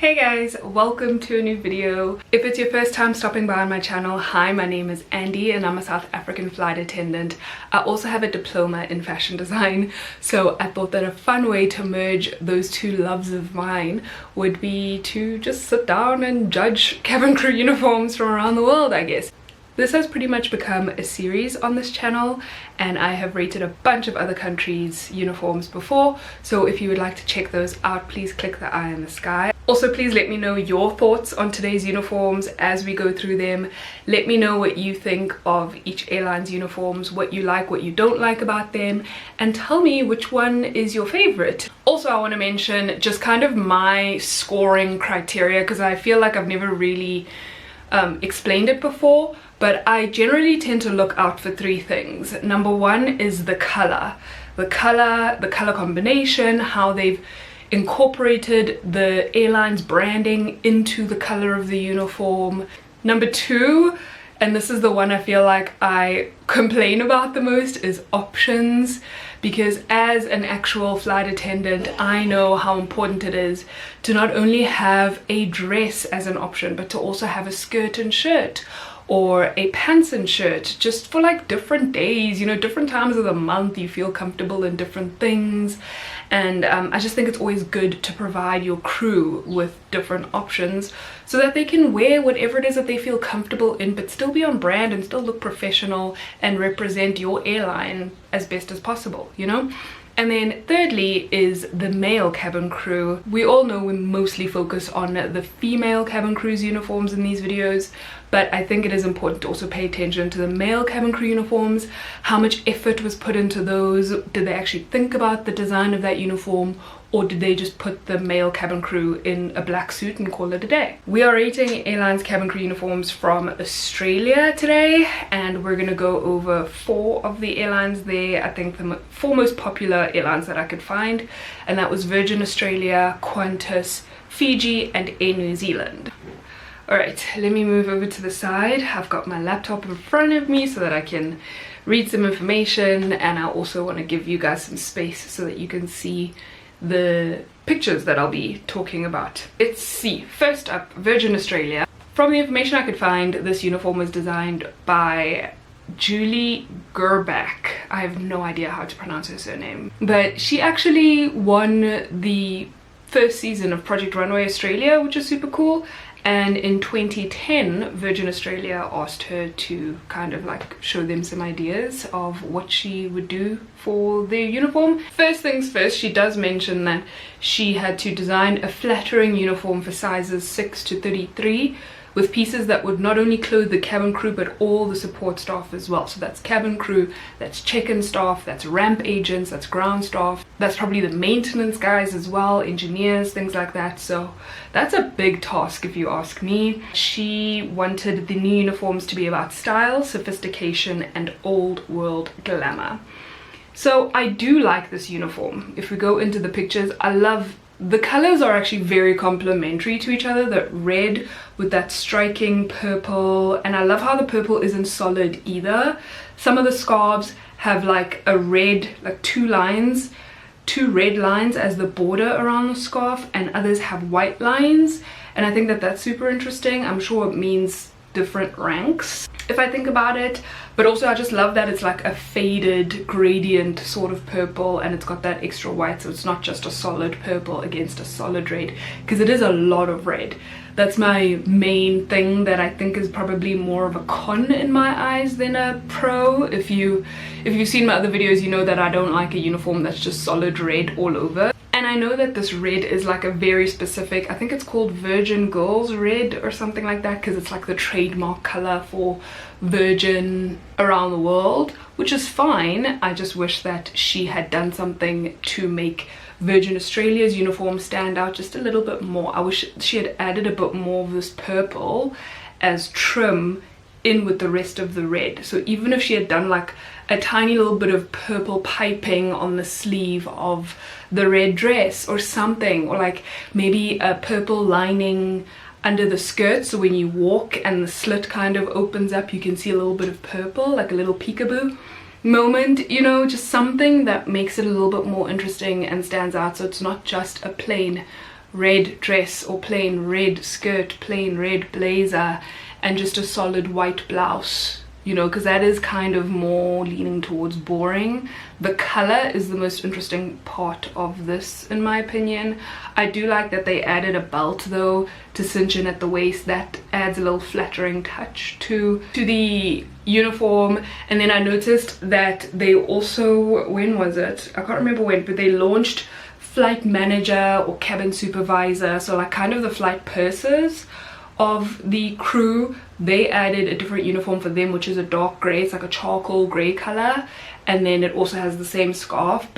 Hey guys, welcome to a new video. If it's your first time stopping by on my channel, hi, my name is Andy and I'm a South African flight attendant. I also have a diploma in fashion design, so I thought that a fun way to merge those two loves of mine would be to just sit down and judge cabin crew uniforms from around the world, I guess. This has pretty much become a series on this channel, and I have rated a bunch of other countries' uniforms before, so if you would like to check those out, please click the eye in the sky. Also, please let me know your thoughts on today's uniforms as we go through them. Let me know what you think of each airline's uniforms, what you like, what you don't like about them, and tell me which one is your favorite. Also, I want to mention just kind of my scoring criteria, because I feel like I've never really explained it before, but I generally tend to look out for three things. Number one is the color combination, how they've incorporated the airline's branding into the color of the uniform. Number two, and this is the one I feel like I complain about the most, is options, because as an actual flight attendant I know how important it is to not only have a dress as an option, but to also have a skirt and shirt or a pants and shirt, just for like different days, you know, different times of the month you feel comfortable in different things. And I just think it's always good to provide your crew with different options so that they can wear whatever it is that they feel comfortable in, but still be on brand and still look professional and represent your airline as best as possible, you know? And then thirdly is the male cabin crew. We all know we mostly focus on the female cabin crew's uniforms in these videos, but I think it is important to also pay attention to the male cabin crew uniforms. How much effort was put into those? Did they actually think about the design of that uniform, or did they just put the male cabin crew in a black suit and call it a day? We are rating airlines cabin crew uniforms from Australia today, and we're gonna go over 4 of the airlines there. I think the 4 most popular airlines that I could find, and that was Virgin Australia, Qantas, Fiji and Air New Zealand. Alright, let me move over to the side. I've got my laptop in front of me so that I can read some information, and I also want to give you guys some space so that you can see the pictures that I'll be talking about. Let's see. First up, Virgin Australia. From the information I could find, this uniform was designed by Julie Gerbach. I have no idea how to pronounce her surname, but she actually won the first season of Project Runway Australia, which is super cool. And in 2010, Virgin Australia asked her to kind of like show them some ideas of what she would do for their uniform. First things first, she does mention that she had to design a flattering uniform for sizes 6 to 33, with pieces that would not only clothe the cabin crew but all the support staff as well. So that's cabin crew, that's check-in staff, that's ramp agents, that's ground staff, that's probably the maintenance guys as well, engineers, things like that. So that's a big task if you ask me. She wanted the new uniforms to be about style, sophistication and old world glamour. So I do like this uniform. If we go into the pictures, I love the colors are actually very complementary to each other. The red with that striking purple, and I love how the purple isn't solid either. Some of the scarves have like a red, like 2 red lines as the border around the scarf, and others have white lines, and I think that that's super interesting. I'm sure it means different ranks if I think about it, but also I just love that it's like a faded gradient sort of purple, and it's got that extra white, so it's not just a solid purple against a solid red, because it is a lot of red. That's my main thing that I think is probably more of a con in my eyes than a pro. If you've seen my other videos, you know that I don't like a uniform that's just solid red all over. And I know that this red is like a very specific, I think it's called Virgin Girls Red or something like that, because it's like the trademark color for Virgin around the world, which is fine. I just wish that she had done something to make Virgin Australia's uniform stand out just a little bit more. I wish she had added a bit more of this purple as trim in with the rest of the red. So even if she had done like a tiny little bit of purple piping on the sleeve of the red dress or something, or like maybe a purple lining under the skirt, so when you walk and the slit kind of opens up, you can see a little bit of purple, like a little peekaboo moment, you know, just something that makes it a little bit more interesting and stands out, so it's not just a plain red dress or plain red skirt, plain red blazer, and just a solid white blouse, you know, because that is kind of more leaning towards boring. The color is the most interesting part of this, in my opinion. I do like that they added a belt though to cinch in at the waist. That adds a little flattering touch to the uniform. And then I noticed that they also, when was it, I can't remember when, but they launched flight manager or cabin supervisor, so like kind of the flight pursers of the crew. They added a different uniform for them, which is a dark gray. It's like a charcoal gray color, and then it also has the same scarf.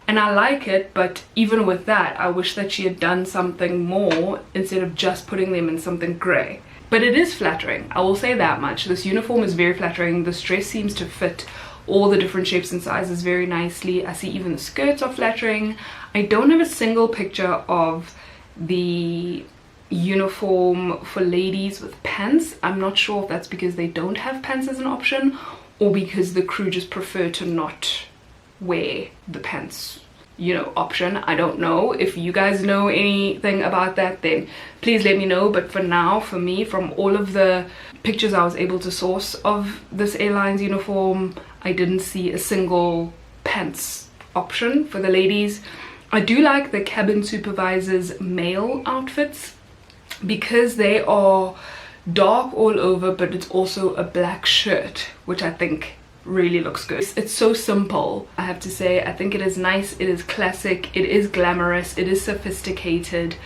And I like it, but even with that, I wish that she had done something more instead of just putting them in something gray. But it is flattering, I will say that much. This uniform is very flattering. This dress seems to fit all the different shapes and sizes very nicely. I see even the skirts are flattering. I don't have a single picture of the uniform for ladies with pants. I'm not sure if that's because they don't have pants as an option or because the crew just prefer to not wear the pants, you know, option. I don't know. If you guys know anything about that, then please let me know. But for now, for me, from all of the pictures I was able to source of this airline's uniform, I didn't see a single pants option for the ladies. I do like the cabin supervisor's male outfits because they are dark all over, but it's also a black shirt, which I think really looks good. It's so simple, I have to say. I think it is nice, it is classic, it is glamorous, it is sophisticated,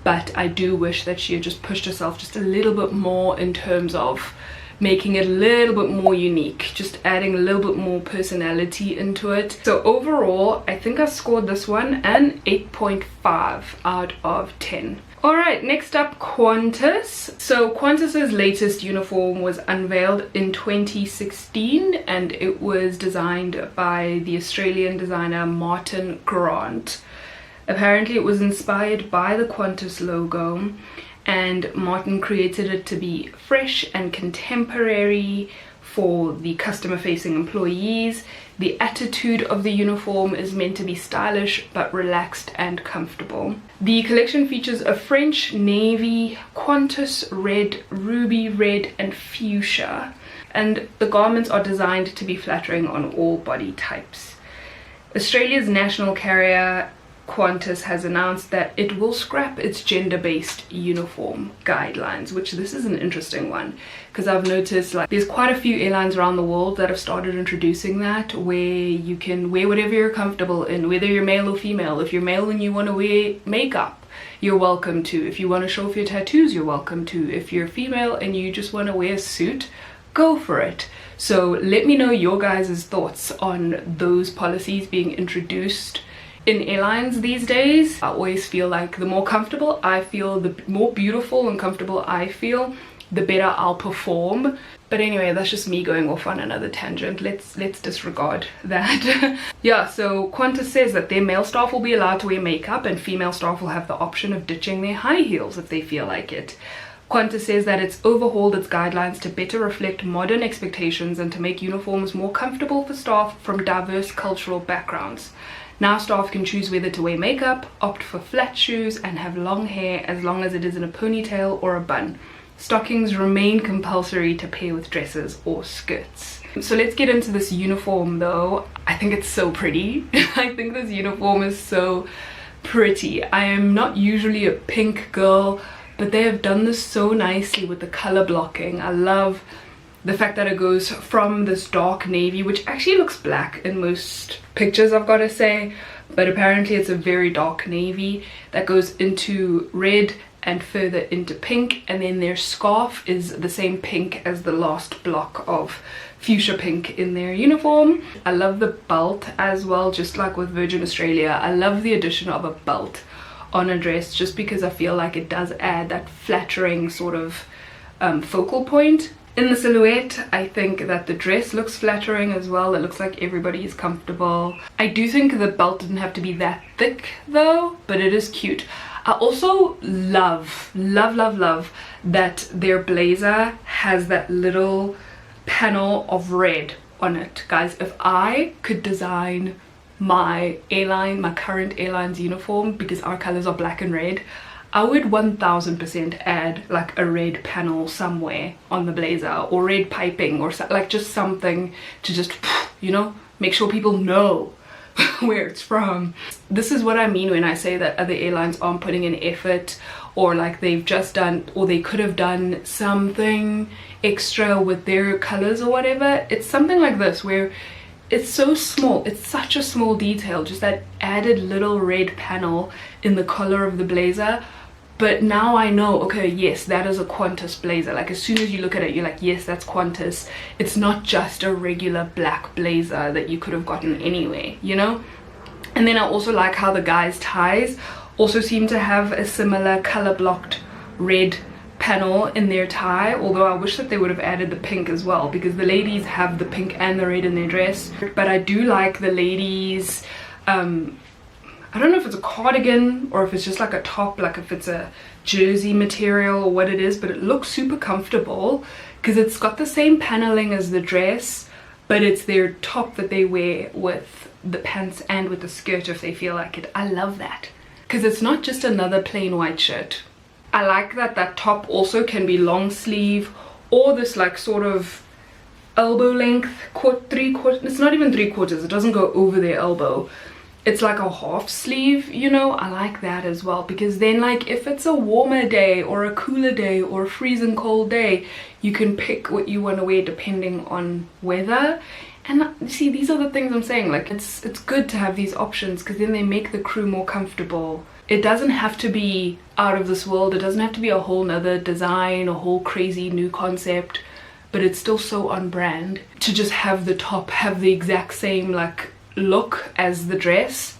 but I do wish that she had just pushed herself just a little bit more in terms of making it a little bit more unique, just adding a little bit more personality into it. So overall, I think I scored this one an 8.5 out of 10. Alright, next up, Qantas. So Qantas's latest uniform was unveiled in 2016 and it was designed by the Australian designer Martin Grant. Apparently it was inspired by the Qantas logo, and Martin created it to be fresh and contemporary for the customer-facing employees. The attitude of the uniform is meant to be stylish but relaxed and comfortable. The collection features a French navy, Qantas red, ruby red and fuchsia, and the garments are designed to be flattering on all body types. Australia's national carrier Qantas has announced that it will scrap its gender-based uniform guidelines, which this is an interesting one because I've noticed like there's quite a few airlines around the world that have started introducing that, where you can wear whatever you're comfortable in, whether you're male or female. If you're male and you want to wear makeup, you're welcome to. If you want to show off your tattoos, you're welcome to. If you're female and you just want to wear a suit, go for it. So let me know your guys' thoughts on those policies being introduced in airlines these days. I always feel like the more comfortable I feel, the more beautiful and comfortable I feel, the better I'll perform. But anyway, that's just me going off on another tangent. Let's disregard that. Yeah, so Qantas says that their male staff will be allowed to wear makeup and female staff will have the option of ditching their high heels if they feel like it. Qantas says that it's overhauled its guidelines to better reflect modern expectations and to make uniforms more comfortable for staff from diverse cultural backgrounds. Now staff can choose whether to wear makeup, opt for flat shoes and have long hair as long as it is in a ponytail or a bun. Stockings remain compulsory to pair with dresses or skirts. So let's get into this uniform though. I think it's so pretty. I think this uniform is so pretty. I am not usually a pink girl, but they have done this so nicely with the color blocking. I love the fact that it goes from this dark navy, which actually looks black in most pictures, I've got to say, but apparently it's a very dark navy that goes into red and further into pink, and then their scarf is the same pink as the last block of fuchsia pink in their uniform. I love the belt as well, just like with Virgin Australia. I love the addition of a belt on a dress just because I feel like it does add that flattering sort of focal point. In the silhouette, I think that the dress looks flattering as well. It looks like everybody is comfortable. I do think the belt didn't have to be that thick though, but it is cute. I also love that their blazer has that little panel of red on it. Guys, if I could design my current airline's uniform, because our colors are black and red, I would 1000% add like a red panel somewhere on the blazer, or red piping, or like just something to just, you know, make sure people know where it's from. This is what I mean when I say that other airlines aren't putting in effort, or like they've just done, or they could have done something extra with their colors or whatever. It's something like this where it's so small, it's such a small detail, just that added little red panel in the collar of the blazer. But now I know, okay, yes, that is a Qantas blazer. Like as soon as you look at it, you're like, yes, that's Qantas. It's not just a regular black blazer that you could have gotten anyway, you know? And then I also like how the guys' ties also seem to have a similar color blocked red panel in their tie, although I wish that they would have added the pink as well, because the ladies have the pink and the red in their dress. But I do like the ladies, I don't know if it's a cardigan or if it's just like a top, like if it's a jersey material or what it is, but it looks super comfortable because it's got the same paneling as the dress, but it's their top that they wear with the pants and with the skirt if they feel like it. I love that because it's not just another plain white shirt. I like that that top also can be long sleeve or this like sort of elbow length, it's not even 3/4, it doesn't go over their elbow. It's like a half sleeve, you know. I like that as well, because then like if it's a warmer day or a cooler day or a freezing cold day, you can pick what you want to wear depending on weather. And see, these are the things I'm saying, like it's good to have these options because then they make the crew more comfortable. It doesn't have to be out of this world, it doesn't have to be a whole nother design, a whole crazy new concept, but it's still so on brand to just have the top have the exact same like look as the dress.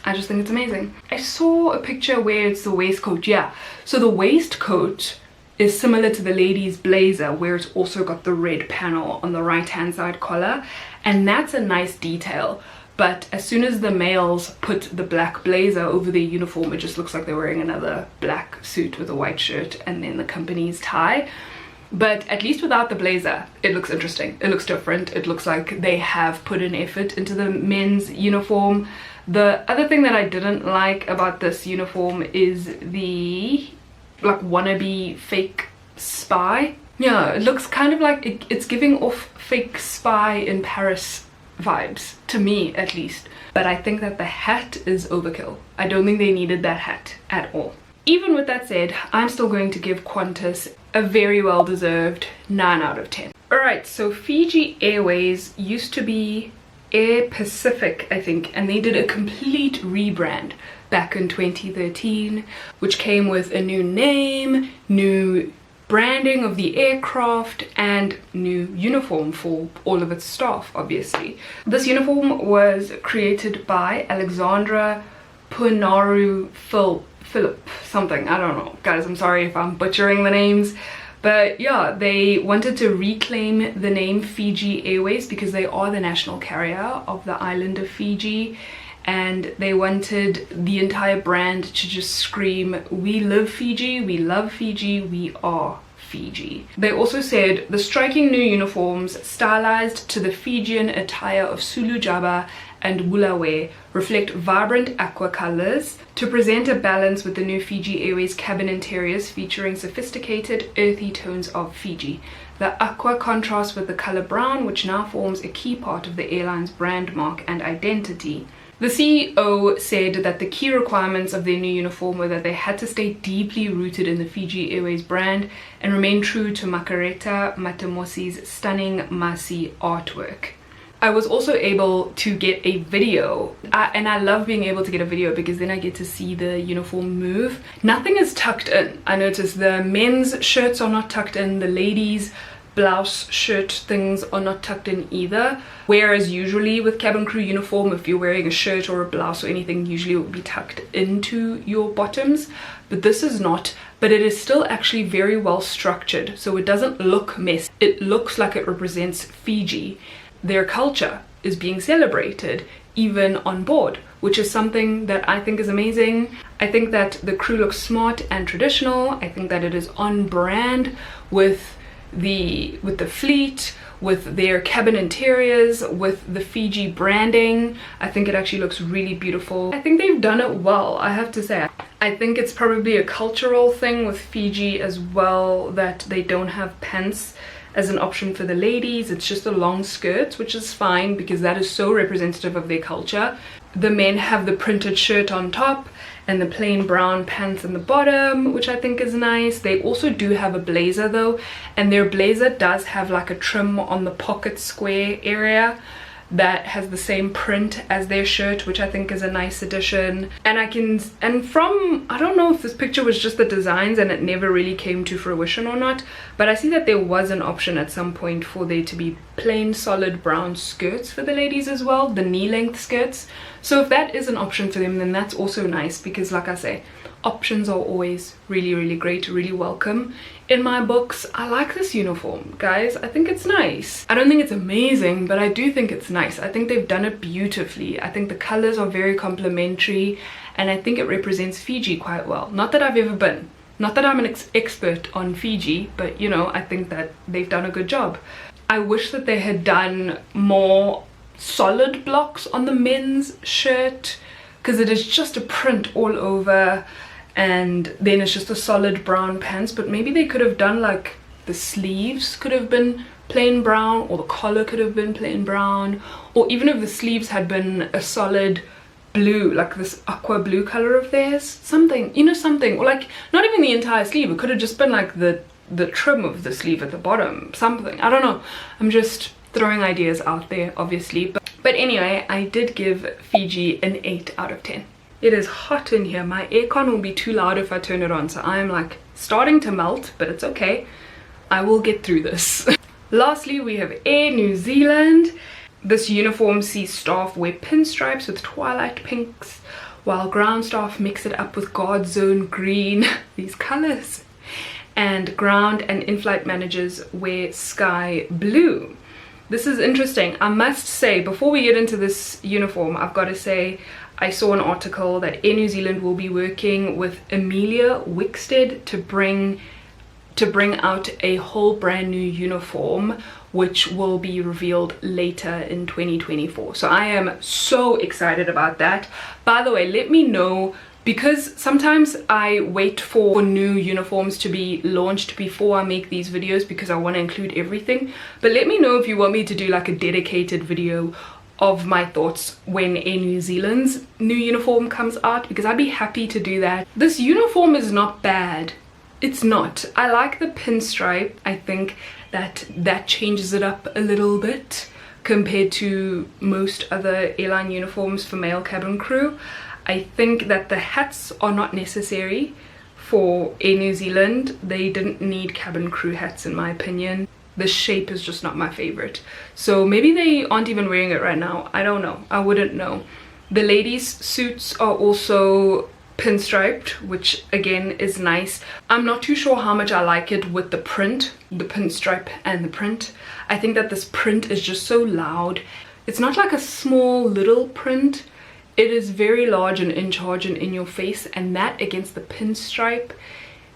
I just think it's amazing. I saw a picture where it's the waistcoat. Yeah, so the waistcoat is similar to the ladies' blazer, where it's also got the red panel on the right hand side collar, and that's a nice detail. But as soon as the males put the black blazer over their uniform, it just looks like they're wearing another black suit with a white shirt and then the company's tie. But at least without the blazer, it looks interesting. It looks different. It looks like they have put an effort into the men's uniform. The other thing that I didn't like about this uniform is the like wannabe fake spy. Yeah, it looks kind of like it's giving off fake spy in Paris vibes, to me at least. But I think that the hat is overkill. I don't think they needed that hat at all. Even with that said, I'm still going to give Qantas a very well deserved 9 out of 10. Alright, so Fiji Airways used to be Air Pacific, I think, and they did a complete rebrand back in 2013, which came with a new name, new branding of the aircraft, and new uniform for all of its staff, obviously. This uniform was created by Alexandra Punaru Philip something, I don't know, guys, I'm sorry if I'm butchering the names, but yeah, they wanted to reclaim the name Fiji Airways because they are the national carrier of the island of Fiji, and they wanted the entire brand to just scream, we live Fiji, we love Fiji, we are Fiji. They also said the striking new uniforms stylized to the Fijian attire of Sulu Jaba and Bulawayo reflect vibrant aqua colors to present a balance with the new Fiji Airways cabin interiors featuring sophisticated earthy tones of Fiji. The aqua contrasts with the color brown, which now forms a key part of the airline's brand mark and identity. The CEO said that the key requirements of their new uniform were that they had to stay deeply rooted in the Fiji Airways brand and remain true to Makareta Matamosi's stunning Masi artwork. I was also able to get a video, and I love being able to get a video because then I get to see the uniform move. Nothing is tucked in. I noticed the men's shirts are not tucked in, the ladies' blouse shirt things are not tucked in either, whereas usually with cabin crew uniform, if you're wearing a shirt or a blouse or anything, usually it would be tucked into your bottoms, but this is not. But it is still actually very well structured, so it doesn't look messy. It looks like it represents Fiji. Their culture is being celebrated even on board, which is something that I think is amazing. I think that the crew looks smart and traditional. I think that it is on brand with the fleet, with their cabin interiors, with the Fiji branding. I think it actually looks really beautiful. I think they've done it well, I have to say. I think it's probably a cultural thing with Fiji as well, that they don't have pants as an option for the ladies. It's just a long skirt, which is fine because that is so representative of their culture. The men have the printed shirt on top and the plain brown pants in the bottom, which I think is nice. They also do have a blazer though, and their blazer does have like a trim on the pocket square area that has the same print as their shirt, which I think is a nice addition. And I don't know if this picture was just the designs and it never really came to fruition or not, but I see that there was an option at some point for there to be plain solid brown skirts for the ladies as well, the knee-length skirts. So if that is an option for them, then that's also nice, because like I say, options are always really, really great, really welcome in my books. I like this uniform, guys. I think it's nice. I don't think it's amazing, but I do think it's nice. I think they've done it beautifully. I think the colors are very complementary, and I think it represents Fiji quite well. Not that I've ever been, not that I'm an expert on Fiji, but you know, I think that they've done a good job. I wish that they had done more solid blocks on the men's shirt, because it is just a print all over, and then it's just a solid brown pants. But maybe they could have done like the sleeves could have been plain brown, or the collar could have been plain brown, or even if the sleeves had been a solid blue, like this aqua blue color of theirs, something, you know, something, or like not even the entire sleeve. It could have just been like the trim of the sleeve at the bottom, something. I don't know, I'm just throwing ideas out there, obviously. But anyway, I did give Fiji an 8 out of 10. It is hot in here. My aircon will be too loud if I turn it on, so I'm like starting to melt, but it's okay. I will get through this. Lastly, we have Air New Zealand. This uniform sees staff wear pinstripes with twilight pinks, while ground staff mix it up with guard zone green, these colors. And ground and in-flight managers wear sky blue. This is interesting. I must say, before we get into this uniform, I've got to say, I saw an article that Air New Zealand will be working with Amelia Wickstead to bring out a whole brand new uniform, which will be revealed later in 2024. So I am so excited about that. By the way, let me know, because sometimes I wait for new uniforms to be launched before I make these videos, because I want to include everything. But let me know if you want me to do like a dedicated video of my thoughts when Air New Zealand's new uniform comes out, because I'd be happy to do that. This uniform is not bad. It's not. I like the pinstripe. I think that changes it up a little bit compared to most other airline uniforms for male cabin crew. I think that the hats are not necessary for Air New Zealand. They didn't need cabin crew hats in my opinion. The shape is just not my favorite. So maybe they aren't even wearing it right now. I don't know. I wouldn't know. The ladies' suits are also pinstriped, which again is nice. I'm not too sure how much I like it with the print, the pinstripe and the print. I think that this print is just so loud. It's not like a small little print. It is very large and in charge and in your face, and that against the pinstripe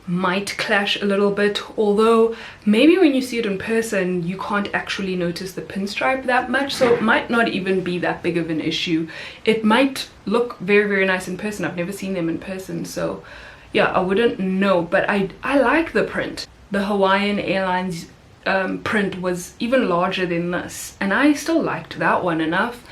might clash a little bit, although maybe when you see it in person you can't actually notice the pinstripe that much, so it might not even be that big of an issue. It might look very, very nice in person. I've never seen them in person, so yeah, I wouldn't know. But I like the print. The Hawaiian Airlines print was even larger than this, and I still liked that one enough.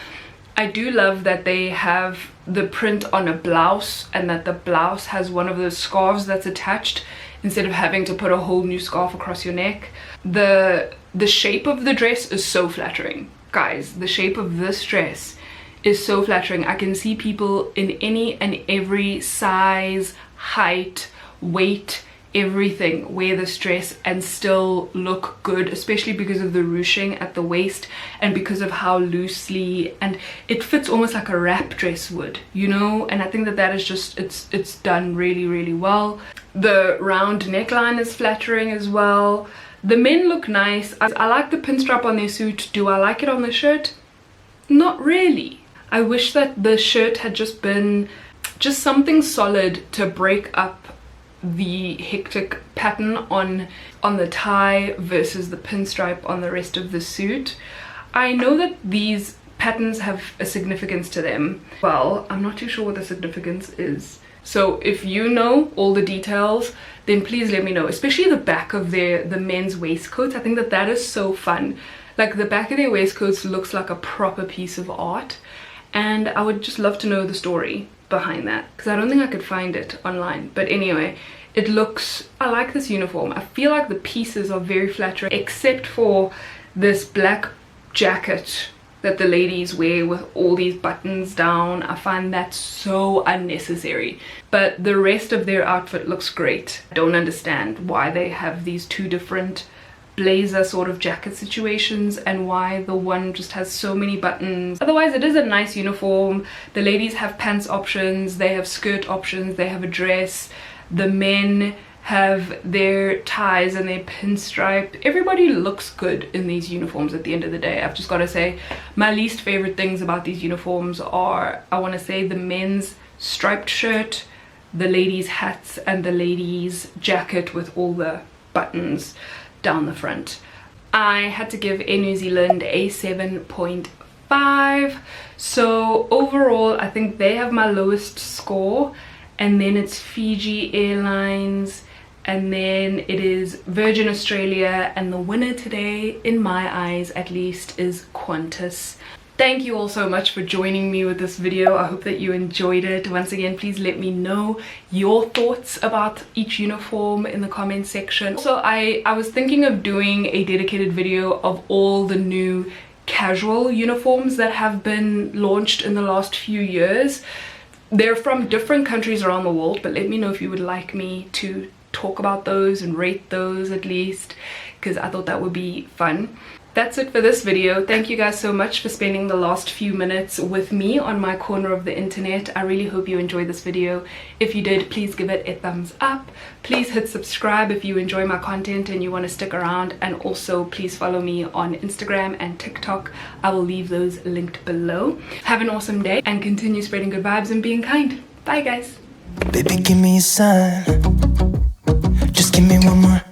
I do love that they have the print on a blouse, and that the blouse has one of those scarves that's attached instead of having to put a whole new scarf across your neck. The shape of the dress is so flattering. Guys, the shape of this dress is so flattering. I can see people in any and every size, height, weight, everything wear this dress and still look good, especially because of the ruching at the waist and because of how loosely, and it fits almost like a wrap dress would, you know. And I think that is just, it's done really, really well. The round neckline is flattering as well. The men look nice. I like the pinstripe on their suit. Do I like it on the shirt? Not really. I wish that the shirt had just been just something solid to break up the hectic pattern on the tie versus the pinstripe on the rest of the suit. I know that these patterns have a significance to them. Well, I'm not too sure what the significance is. So if you know all the details, then please let me know, especially the back of the men's waistcoats. I think that is so fun. Like the back of their waistcoats looks like a proper piece of art, and I would just love to know the story behind that, because I don't think I could find it online. But anyway, it looks, I like this uniform. I feel like the pieces are very flattering, except for this black jacket that the ladies wear with all these buttons down. I find that so unnecessary, but the rest of their outfit looks great. I don't understand why they have these two different blazer sort of jacket situations and why the one just has so many buttons. Otherwise, it is a nice uniform. The ladies have pants options, they have skirt options, they have a dress. The men have their ties and their pinstripe. Everybody looks good in these uniforms at the end of the day. I've just got to say, my least favorite things about these uniforms are, I want to say, the men's striped shirt, the ladies' hats, and the ladies' jacket with all the buttons down the front. I had to give Air New Zealand a 7.5. So overall, I think they have my lowest score, and then it's Fiji Airlines, and then it is Virgin Australia, and the winner today, in my eyes at least, is Qantas. Thank you all so much for joining me with this video. I hope that you enjoyed it. Once again, please let me know your thoughts about each uniform in the comment section. Also, I was thinking of doing a dedicated video of all the new casual uniforms that have been launched in the last few years. They're from different countries around the world, but let me know if you would like me to talk about those and rate those at least, because I thought that would be fun. That's it for this video. Thank you guys so much for spending the last few minutes with me on my corner of the internet. I really hope you enjoyed this video. If you did, please give it a thumbs up. Please hit subscribe if you enjoy my content and you want to stick around, and also please follow me on Instagram and TikTok. I will leave those linked below. Have an awesome day and continue spreading good vibes and being kind. Bye guys. Baby, give me a sign. Just give me one more